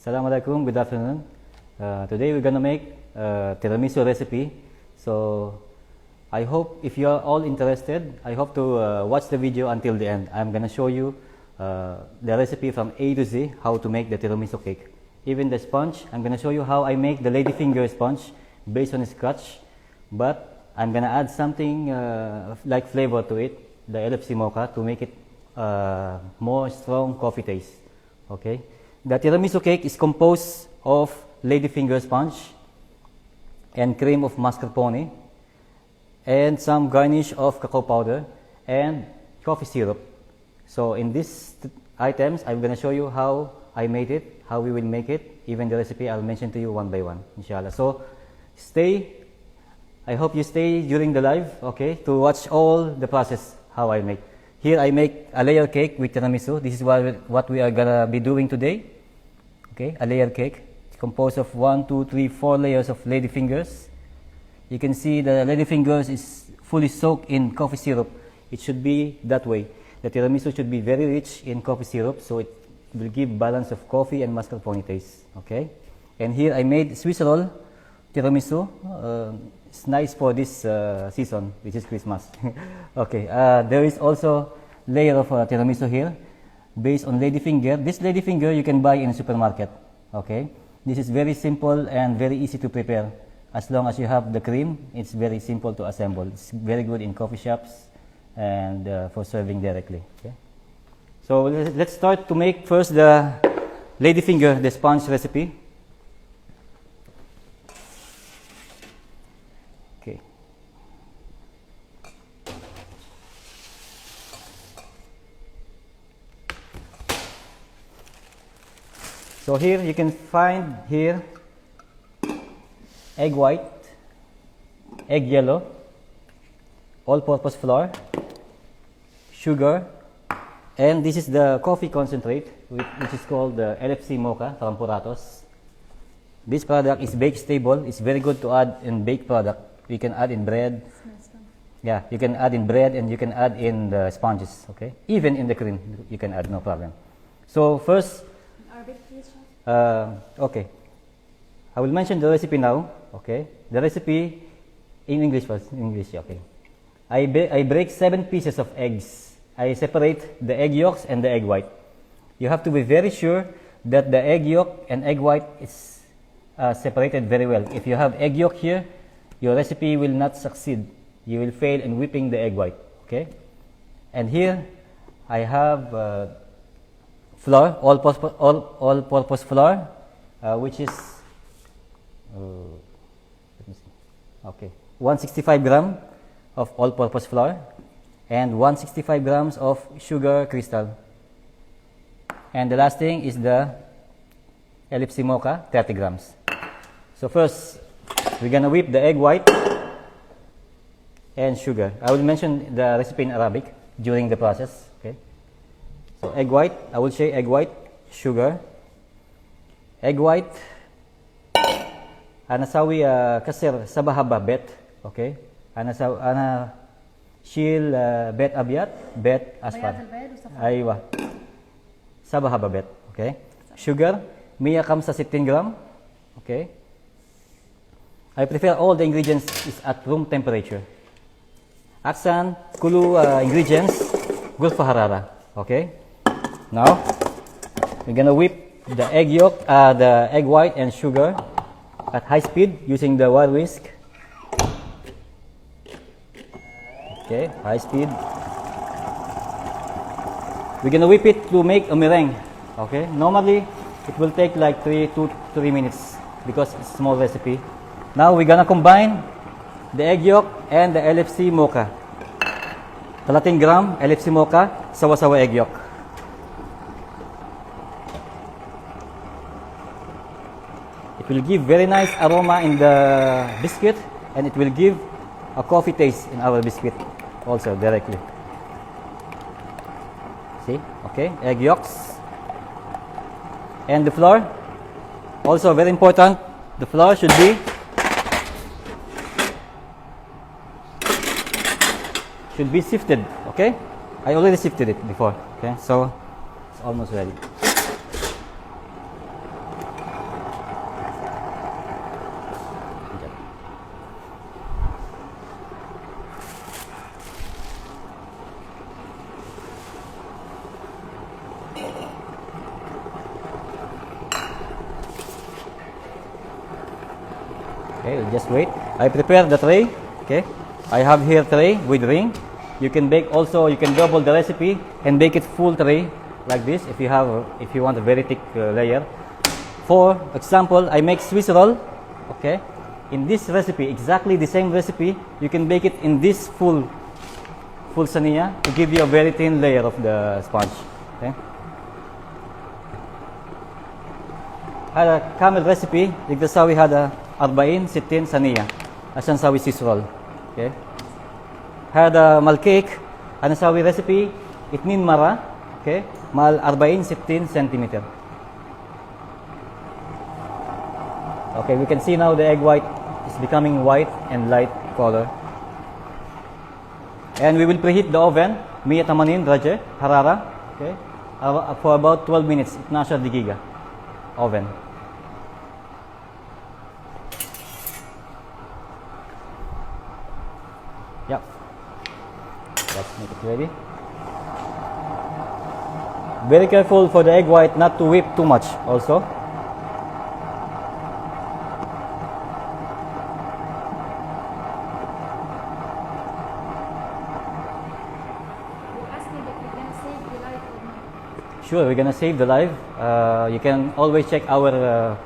Assalamualaikum, good afternoon. Today we're gonna make tiramisu recipe. So I hope if you are all interested, I hope to watch the video until the end. I'm gonna show you the recipe from A to Z, how to make the tiramisu cake. Even the sponge, I'm gonna show you how I make the Ladyfinger sponge based on scratch, but I'm gonna add something like flavor to it, the LFC mocha, to make it more strong coffee taste. Okay. The tiramisu cake is composed of Ladyfinger sponge and cream of mascarpone and some garnish of cacao powder and coffee syrup. So in these items, I'm going to show you how I made it, how we will make it. Even the recipe I'll mention to you one by one, inshallah. So I hope you stay during the live, okay, to watch all the process, how I make. Here I make a layer cake with tiramisu. This is what we are going to be doing today. Okay, a layer cake. It's composed of 1, 2, 3, 4 layers of ladyfingers. You can see the ladyfingers is fully soaked in coffee syrup. It should be that way. The tiramisu should be very rich in coffee syrup, so it will give balance of coffee and mascarpone taste. Okay, and here I made Swiss roll tiramisu. It's nice for this season, which is Christmas. Okay, there is also layer of tiramisu here, based on Ladyfinger. This Ladyfinger you can buy in a supermarket. Okay, this is very simple and very easy to prepare. As long as you have the cream, it's very simple to assemble. It's very good in coffee shops and for serving directly. Okay, so let's start to make first the Ladyfinger, the sponge recipe. Okay. So here you can find here egg white, egg yellow, all-purpose flour, sugar, and this is the coffee concentrate, which is called the LFC mocha from Puratos. This product is bake stable. It's very good to add in baked product. You can add in bread. Yeah, you can add in bread and you can add in the sponges. Okay, even in the cream you can add, no problem. So first. Okay, I will mention the recipe now. Okay, the recipe in English first. In English, okay. I break 7 pieces of eggs. I separate the egg yolks and the egg white. You have to be very sure that the egg yolk and egg white is separated very well. If you have egg yolk here, your recipe will not succeed. You will fail in whipping the egg white. Okay, and here I have flour, all-purpose flour, which is let me see. Okay, 165 gram of all-purpose flour and 165 grams of sugar crystal. And the last thing is the LFC mocha, 30 grams. So first, we're gonna whip the egg white and sugar. I will mention the recipe in Arabic during the process. Okay. So egg white, I will say egg white, sugar, egg white, أنا سوي كسر 7 حبة بيض. Okay, أنا شيل بيض أبيض بيض أصفر. أيوة 7 حبة بيض. Okay, sugar 165 جرام. Okay, I prefer all the ingredients is at room temperature. أحسن كل ingredients غرفة حرارة. Okay. Now we're gonna whip the egg yolk, the egg white and sugar at high speed using the wire whisk. Okay, high speed. We're gonna whip it to make a meringue. Okay, normally it will take like 3 to 3 minutes because it's a small recipe. Now we're gonna combine the egg yolk and the LFC mocha. 30 gram LFC mocha, sawa-sawa egg yolk. It will give very nice aroma in the biscuit and it will give a coffee taste in our biscuit also directly. See? Okay, egg yolks. And the flour, also very important, the flour should be sifted. Okay, I already sifted it before. Okay, so it's almost ready. Okay, just wait. I prepare the tray. Okay, I have here tray with ring. You can bake also. You can double the recipe and bake it full tray like this if you want a very thick layer. For example, I make Swiss roll. Okay, in this recipe, exactly the same recipe, you can bake it in this full sanilla to give you a very thin layer of the sponge. Okay. Had a camel recipe, يقدر هذا 40 60 صينية عشان نسوي Swiss roll. Okay. هذا مال كيك أنا أسوي recipe 2 مرة. Okay. مال 40 60 سنتيمتر. Okay, we can see now the egg white is becoming white and light color. And we will preheat the oven 180 درجة حرارة. Okay. For about 12 minutes. 12 دقيقة. Oven. Yep. Let's make it ready. Very careful for the egg white not to whip too much also. Sure, we're gonna save the live. You can always check our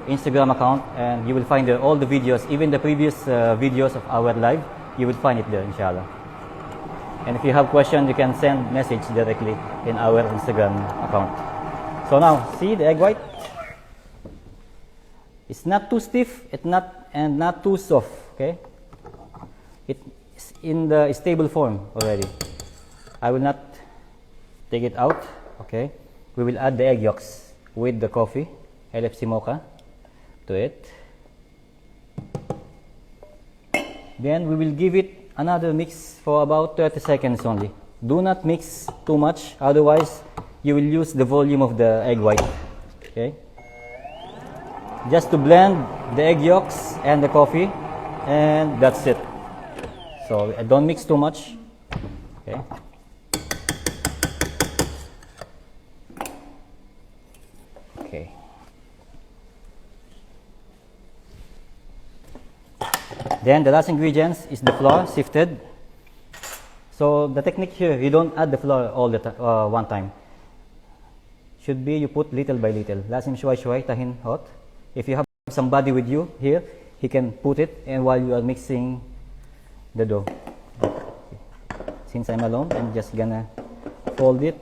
Instagram account and you will find all the videos, even the previous videos of our live. You will find it there, inshallah. And if you have questions, you can send message directly in our Instagram account. So now, see the egg white? It's not too stiff, and not too soft. Okay, it's in the stable form already. I will not take it out. Okay, we will add the egg yolks with the coffee, LFC mocha, to it. Then we will give it another mix for about 30 seconds only. Do not mix too much, otherwise you will lose the volume of the egg white. Okay, just to blend the egg yolks and the coffee, and that's it. So don't mix too much. Okay. Okay. Then the last ingredients is the flour sifted. So the technique here, you don't add the flour all the one time. Should be you put little by little. Lazim shway tahin hot. If you have somebody with you here, he can put it, and while you are mixing the dough. Since I'm alone, I'm just gonna fold it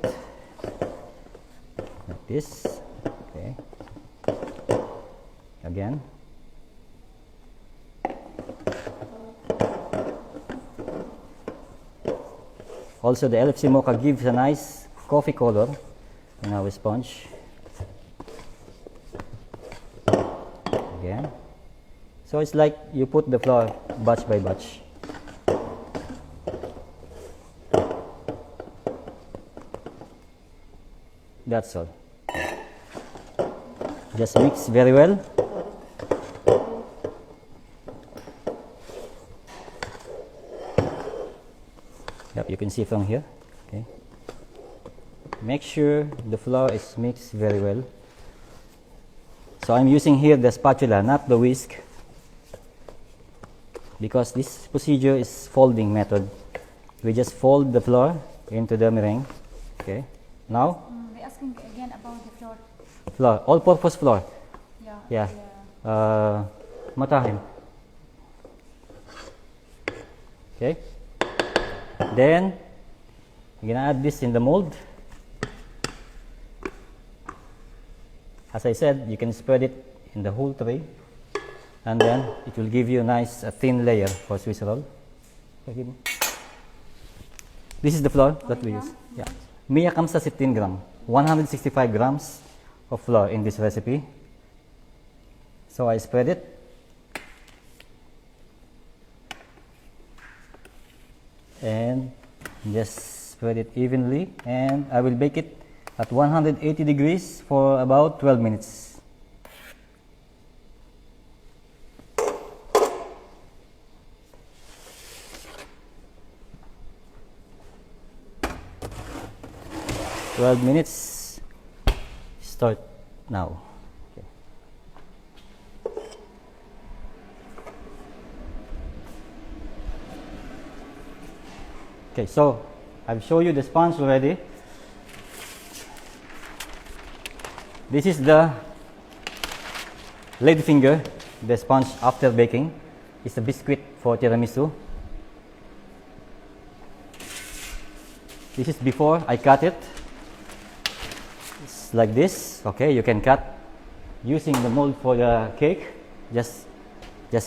like this. Okay. Again. Also, the LFC mocha gives a nice coffee color in our sponge. Again. So it's like you put the flour batch by batch. That's all. Just mix very well. Yep, you can see from here. Okay. Make sure the flour is mixed very well. So I'm using here the spatula, not the whisk, because this procedure is folding method. We just fold the flour into the meringue. Okay. Now. We're asking again about the flour. Flour, all-purpose flour. Yeah. Yeah. Matahim. Okay. Then you're gonna add this in the mold. As I said, you can spread it in the whole tray, and then it will give you a nice thin layer for Swiss roll. This is the flour that we use. Yeah. 165 gram, 165 grams of flour in this recipe. So I spread it. And just spread it evenly, and I will bake it at 180 degrees for about 12 minutes. Start now. Okay. Okay, so I've shown you the sponge already. This is the Ladyfinger, the sponge after baking. It's a biscuit for tiramisu. This is before I cut it. It's like this. Okay, you can cut using the mold for the cake. Just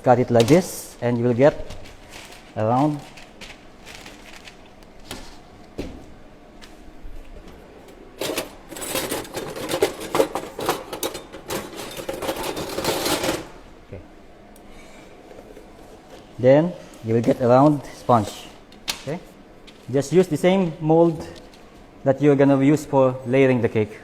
cut it like this, and you will get around. Okay. Then you will get a round sponge. Okay. Just use the same mold that you're gonna use for layering the cake.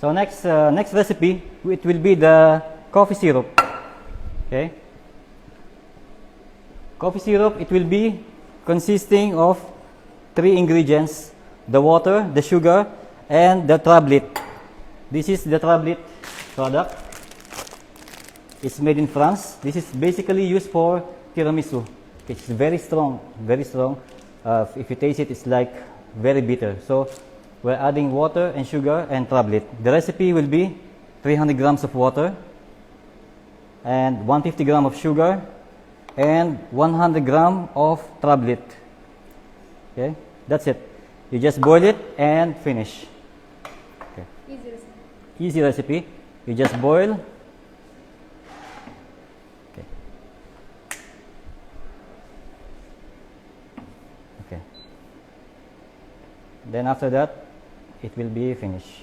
So next recipe, it will be the coffee syrup. Okay. Coffee syrup, it will be consisting of 3 ingredients: the water, the sugar, and the tablet. This is the tablet product. It's made in France. This is basically used for tiramisu. It's very strong, very strong. If you taste it, it's like very bitter. So we're adding water and sugar and tablet. The recipe will be 300 grams of water and 150 grams of sugar and 100 grams of tablet. Okay, that's it. You just boil it and finish. Okay. Easy recipe. Easy recipe. You just boil. Okay. Okay. Then after that, it will be finished.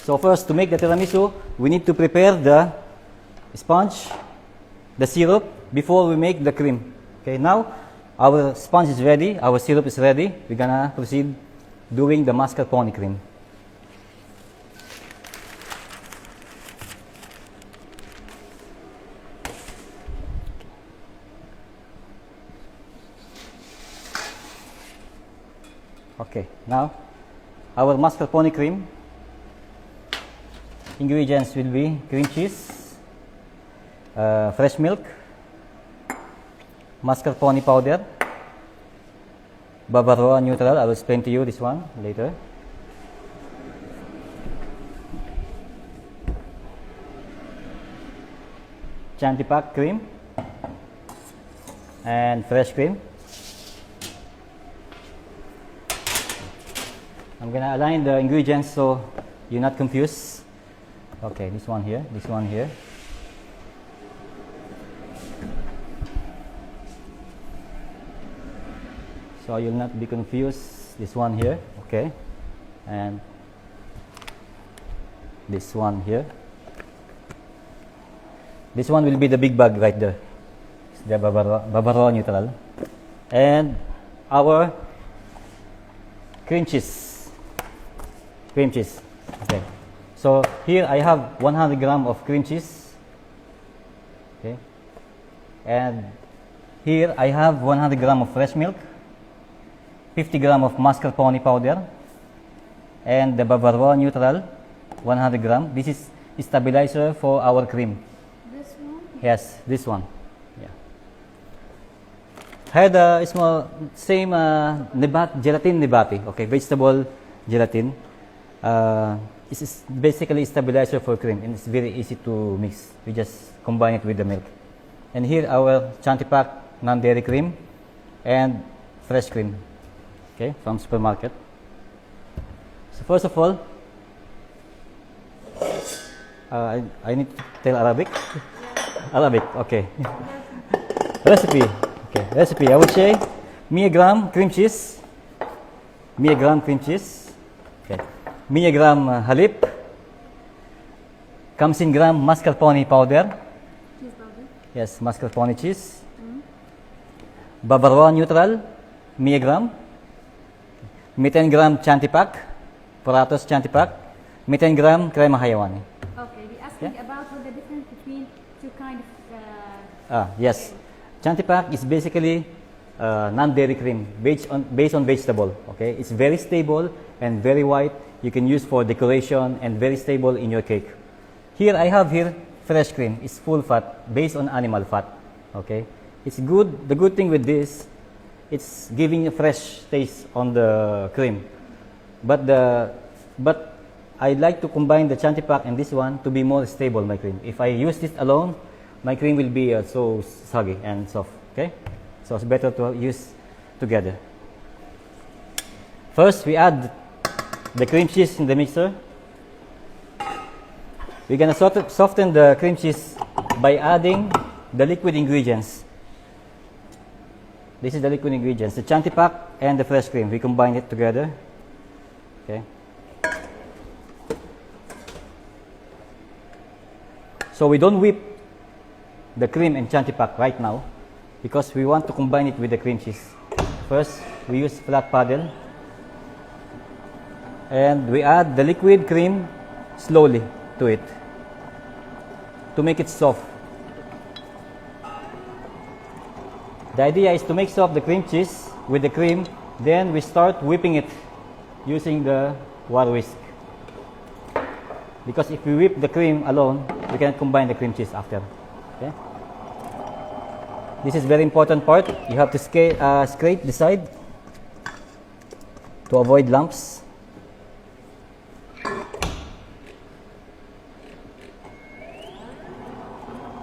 So first, to make the tiramisu, we need to prepare the sponge, the syrup, before we make the cream. Okay, now our sponge is ready, our syrup is ready. We're gonna proceed doing the mascarpone cream. Okay, now our mascarpone cream ingredients will be cream cheese, fresh milk, mascarpone powder, Bavaroa neutral. I will explain to you this one later. Chantipak cream and fresh cream. I'm gonna align the ingredients so you're not confused. Okay, this one here, this one here. So you'll not be confused. This one here, okay, and this one here. This one will be the big bag right there. It's the Bavaroa neutral, and our cream cheese. Cream cheese. Okay. So here I have 100 grams of cream cheese. Okay. And here I have 100 grams of fresh milk, 50 grams of mascarpone powder, and the Bavaroa neutral, 100 grams. This is stabilizer for our cream. This one? Yes, this one. Yeah. Had a small same gelatin nibati. Okay, vegetable gelatin. This is basically stabilizer for cream, and it's very easy to mix. We just combine it with the milk. And here our Chantipak non-dairy cream and fresh cream, okay, from supermarket. So first of all, I need to tell Arabic. Arabic, okay. Recipe, okay. Recipe. I would say 100 gram cream cheese, 100 gram cream cheese, okay. 100 gram halib, 50 gram mascarpone powder. Cheese powder. Yes, mascarpone cheese. Bavaroa neutral, 100 gram. 200 gram Chantipak, Paratos Chantipak. 200 gram crema hayawani. Okay, we're asking about what the difference between two kind of. Yes, Chantipak is basically non-dairy cream based on vegetable. Okay, it's very stable and very white you can use for decoration and very stable in your cake. Here I have here fresh cream. It's full fat based on animal fat. Okay, it's good. The good thing with this, it's giving a fresh taste on the cream. But I like to combine the Chantipak and this one to be more stable my cream. If I use this alone, my cream will be so soggy and soft. Okay, so it's better to use together. First, we add the cream cheese in the mixer. We're gonna soften the cream cheese by adding the liquid ingredients. This is the liquid ingredients, the Chantipak and the fresh cream. We combine it together. Okay. So we don't whip the cream and Chantipak right now because we want to combine it with the cream cheese. First, we use flat paddle and we add the liquid cream slowly to it to make it soft. The idea is to make soft the cream cheese with the cream, then we start whipping it using the water whisk. Because if we whip the cream alone, we cannot combine the cream cheese after. Okay? This is very important part. You have to scrape the side to avoid lumps.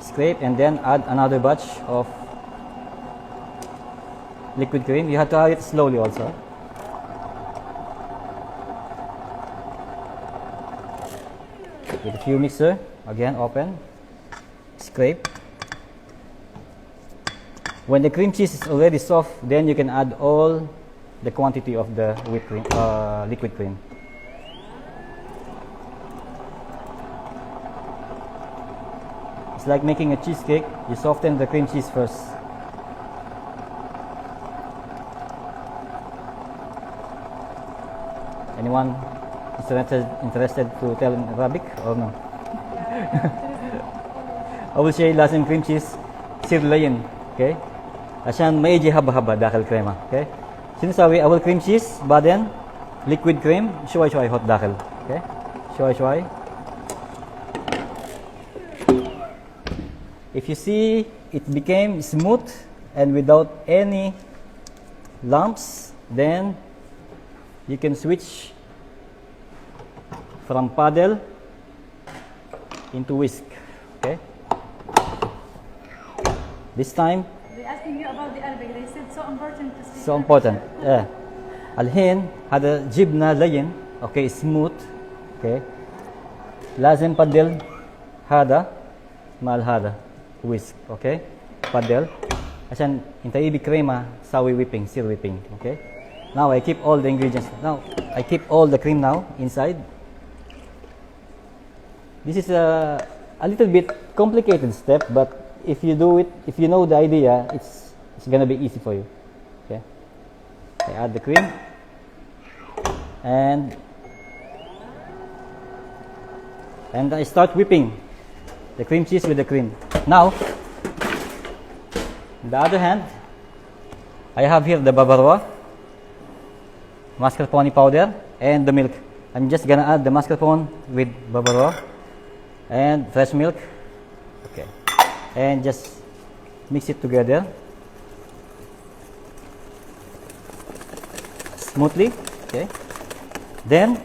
Scrape and then add another batch of liquid cream. You have to add it slowly also. With a few mixer, again open, scrape. When the cream cheese is already soft, then you can add all the quantity of the whipped cream, liquid cream. It's like making a cheesecake. You soften the cream cheese first. Anyone interested to tell in Arabic or no? أول شيء لازم cream cheese يصير لين. Okay? عشان ما يجي هبة داخل الكريمة. Okay? شنو نسوي؟ أول cream cheese بعدين liquid cream شوي يحط داخل. Okay? شوي. If you see it became smooth and without any lumps, then you can switch from paddle into whisk. Okay. This time. They're asking you about the Arabic. They said so important to speak. So important. Yeah. الحين هذا جبنة لين. Okay, smooth. Okay. لازم paddle هذا مال هذا whisk. Okay. Paddle. عشان انت يبي كريمة سوي whipping, still whipping. Okay. Now I keep all the ingredients. Now I keep all the cream now inside. This is a little bit complicated step, but if you do it, if you know the idea, it's gonna be easy for you. Okay. I add the cream and I start whipping the cream cheese with the cream. Now, on the other hand, I have here the babarwa, mascarpone powder, and the milk. I'm just gonna add the mascarpone with babarwa and fresh milk. Okay, and just mix it together smoothly. Okay, then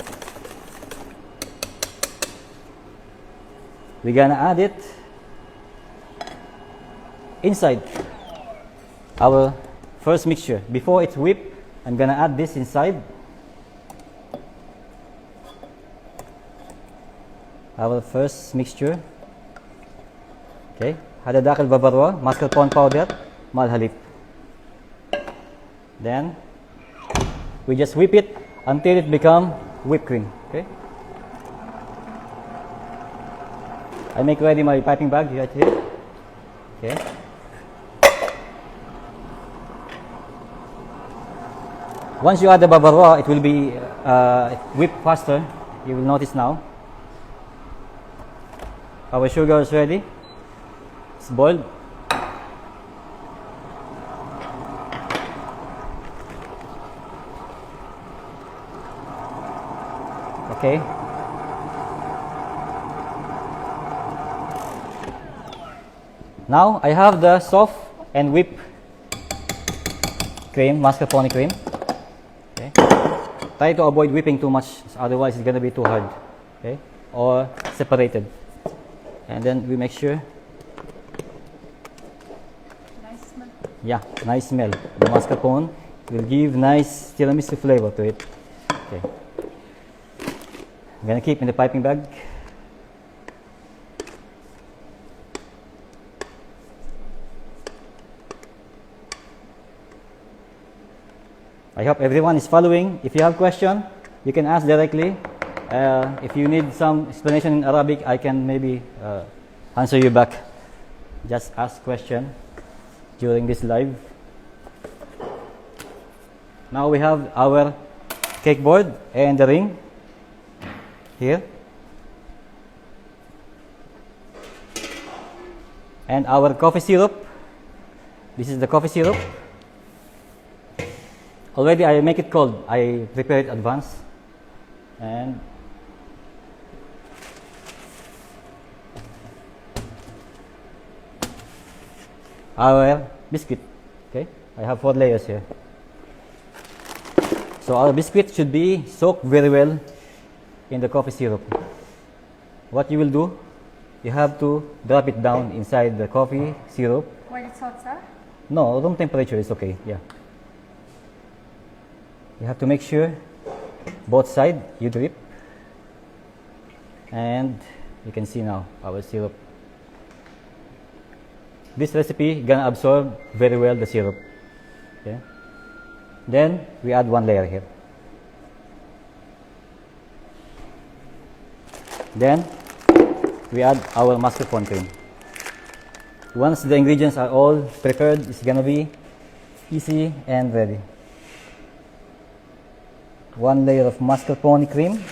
we're gonna add it inside our first mixture. Before it's whipped, I'm gonna add this inside our first mixture. Okay, هذا داخل ببروة mascarpone powder مال حليب. Then we just whip it until it become whipped cream. Okay, I make ready my piping bag right here. Okay, once you add the babarwa, it will be whipped faster. You will notice now. Our sugar is ready. It's boiled. Okay. Now I have the soft and whipped cream, mascarpone cream. Okay. Try to avoid whipping too much, otherwise it's gonna be too hard. Okay, or separated. And then we make sure. Nice smell. Yeah, nice smell. The mascarpone will give nice tiramisu flavor to it. Okay. I'm gonna keep in the piping bag. I hope everyone is following. If you have question, you can ask directly. If you need some explanation in Arabic, I can maybe answer you back. Just ask question during this live. Now we have our cake board and the ring here. And our coffee syrup. This is the coffee syrup. Already I make it cold. I prepare it advance. And our biscuit. Okay, I have 4 layers here. So our biscuit should be soaked very well in the coffee syrup. What you will do, you have to drop it down inside the coffee syrup. While it's hot, sir? No, room temperature is okay. Yeah. You have to make sure both sides you drip. And you can see now our syrup. This recipe gonna absorb very well the syrup. Okay. Then we add 1 layer here. Then we add our mascarpone cream. Once the ingredients are all prepared, it's gonna be easy and ready. 1 layer of mascarpone cream.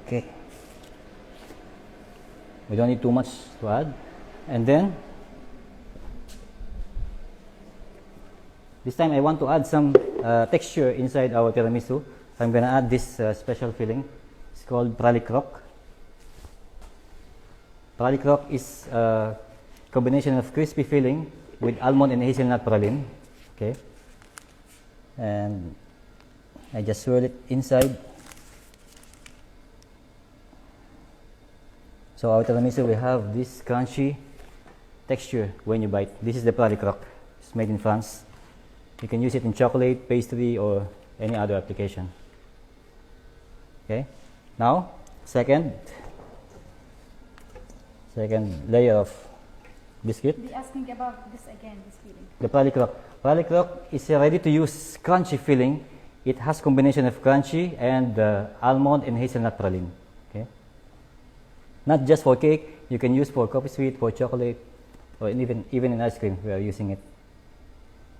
Okay. We don't need too much to add. And then this time I want to add some texture inside our tiramisu. I'm gonna add this special filling. It's called garlic rock. Garlic rock is a combination of crispy filling with almond and hazelnut praline. Okay. And I just swirl it inside. So our tiramisu will have this crunchy texture when you bite. This is the garlic rock. It's made in France. You can use it in chocolate, pastry, or any other application. Okay. Now, second layer of biscuit. Be asking about this again, this filling. The garlic rock. Garlic rock is a ready-to-use crunchy filling. It has combination of crunchy and almond and hazelnut praline. Okay. Not just for cake. You can use for coffee sweet, for chocolate, or even in ice cream. We are using it.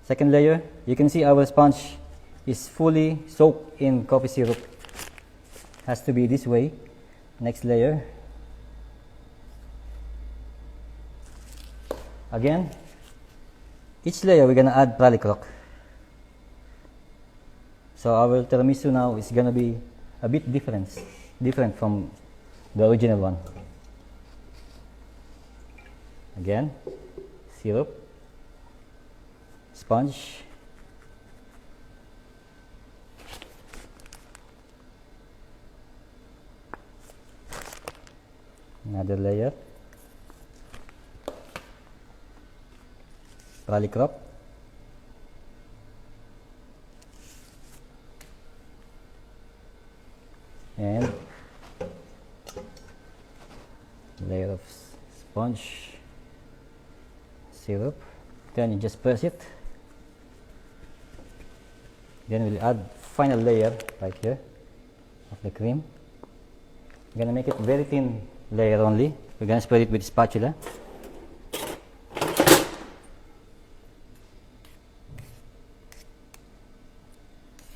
Second layer. You can see our sponge is fully soaked in coffee syrup. Has to be this way. Next layer. Again, each layer we're gonna add garlic rock. So our tiramisu now is gonna be a bit different from the original one. Again, syrup, sponge, another layer, garlic rock, and layer of sponge, syrup. Then you just press it. Then we'll add final layer right here of the cream. We're gonna make it very thin layer only. We're gonna spread it with spatula.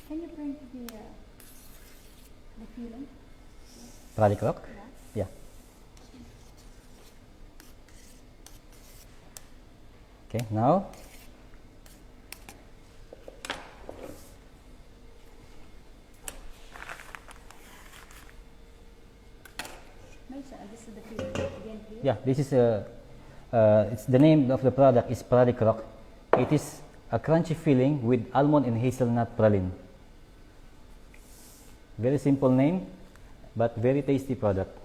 Can you bring the filling? Garlic rock? Yeah. Okay, now this is the filling again, please. Yeah, this is it's the name of the product is Praline Crock. It is a crunchy filling with almond and hazelnut praline. Very simple name, but very tasty product.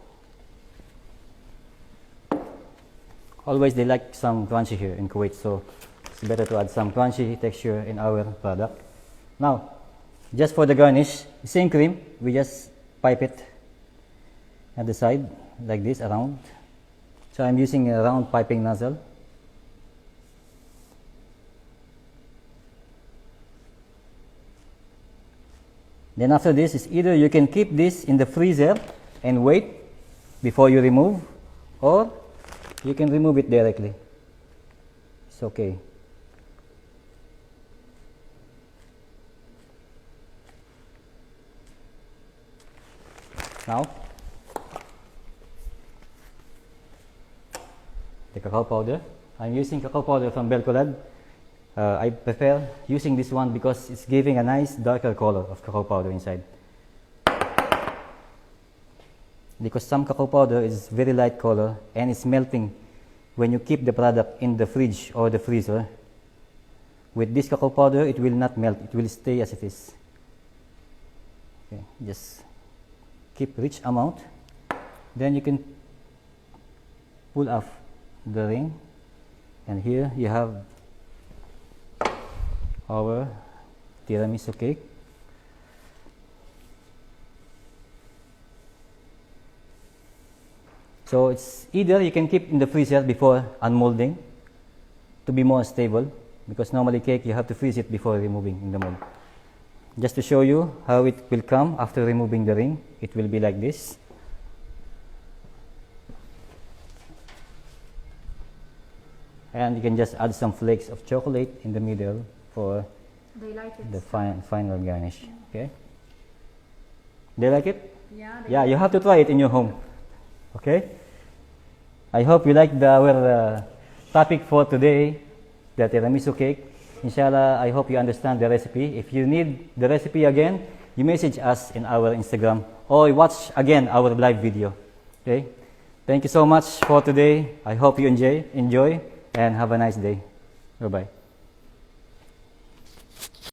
Always they like some crunchy here in Kuwait, so it's better to add some crunchy texture in our product. Now, just for the garnish, same cream, we just pipe it at the side like this around. So I'm using a round piping nozzle. Then after this is either you can keep this in the freezer and wait before you remove, or you can remove it directly. It's okay. Now, the cacao powder. I'm using cacao powder from Belcolad. I prefer using this one because it's giving a nice darker color of cacao powder inside. Because some cacao powder is very light color and it's melting when you keep the product in the fridge or the freezer. With this cacao powder, it will not melt, it will stay as it is. Okay, just keep rich amount. Then you can pull off the ring, and here you have our tiramisu cake. So it's either you can keep in the freezer before unmolding to be more stable, because normally cake you have to freeze it before removing in the mold. Just to show you how it will come after removing the ring, it will be like this. And you can just add some flakes of chocolate in the middle for They like it. the final garnish. Okay? They like it? Yeah. Yeah, you have to try it in your home. Okay? I hope you liked our topic for today, the tiramisu cake. Inshallah, I hope you understand the recipe. If you need the recipe again, you message us in our Instagram or watch again our live video. Okay? Thank you so much for today. I hope you enjoy and have a nice day. Bye-bye.